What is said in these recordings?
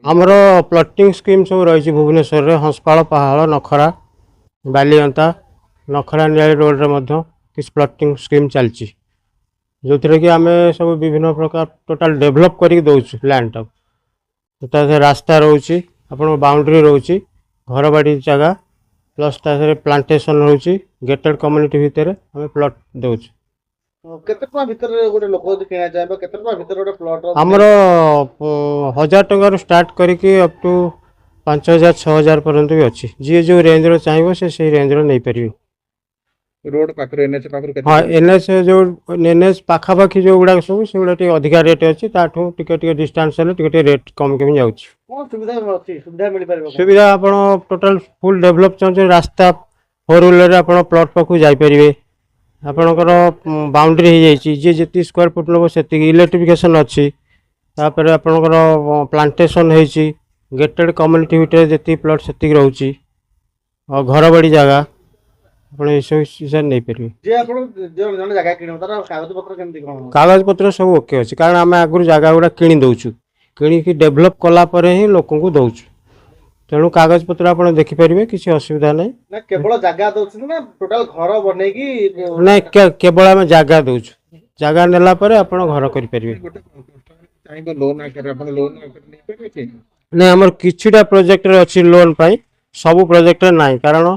आमर plotting scheme सब रही भुवनेश्वर में हंसपाड़ पहाड़ नखरा बालीअंता नखरा नियाली रोड रे किस प्लटिंग स्कीम चलती जो थी कि आम सब विभिन्न प्रकार टोटाल डेभलप कर दौचु लैंड टाक रास्ता रोचे आपण बाउंड्री रोचे घर बाड़ी जगह प्लस प्लांटेशन रोचे गेटेड कम्युनिटी भितर आम प्लट दौचु केते टका भीतर गोटे लोक जदि किना चाहे केते टका भीतर गोटे प्लॉट आमर 1000 टंका स्टार्ट करके अप टू 5000 6000 पर्यंत भी अच्छी जी जो रेंज रो चाहिए से रेंज रो नहीं पारि रोड पाखर एनएच पाखर केते हाँ एनएच जो एनएच पाखापाखि जो गुड़ा सब से गुड़ा अधिका रेट अच्छी ताठू टिके डिस्टेंस टिके रेट कम कमी जाउची कोन सुविधा अछि सुविधा मिल पारिबो सुविधा आपण टोटल फुल डेवलप चाहते रास्ता 4 व्हीलर आपण प्लॉट पाखु जाई परिवे आपणकर बाउंड्री हो जाइए जी जी स्क्वायर फुट लोग से इलेक्ट्रिफिकेशन अच्छी तापर आपणकर प्लांटेशन होती गेटेड कम्युनिटी भितर जी प्लॉट से रोचे और घर बाड़ी जगह आप सब नहीं पारे जे आपण जन जगह किनो तार कागज पत्र केमति कोन कागज पत्र सब ओके अच्छे कारण आम आगुरी जगह गुड़ा किणी दौचु कि डेभलप कलापर ही लोक दौचु तेणु कागज पत्र आप देखिपारे किसी असुविधा नहीं ना केवल जगह दउछ ना टोटल घर बनै की ना केवल आम जगह दौचु जगह नेला परे आपण घर करि परिबे चाहे लोन आकर आपण लोन नहीं पारे छी नहीं आमर किछिटा प्रोजेक्ट रे अछि लोन पाई सब प्रोजेक्ट रे नाही कारण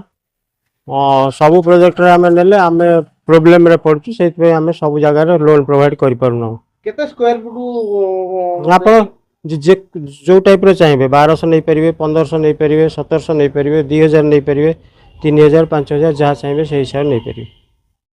सब प्रोजेक्ट रे आमे नेले आमे प्रॉब्लम रे पड़छु सेति पे आमे सब जगह रे लोन प्रोवाइड करि परनु केते स्क्वायर फुट आपण जे जो टाइप रे चाहिए 1200 नहीं पारे 1500 नहीं पारे 1700 नहीं पारे 2000 नहीं पारे 3000 5000 जहाँ चाहिए से हिसाब नहीं पारे।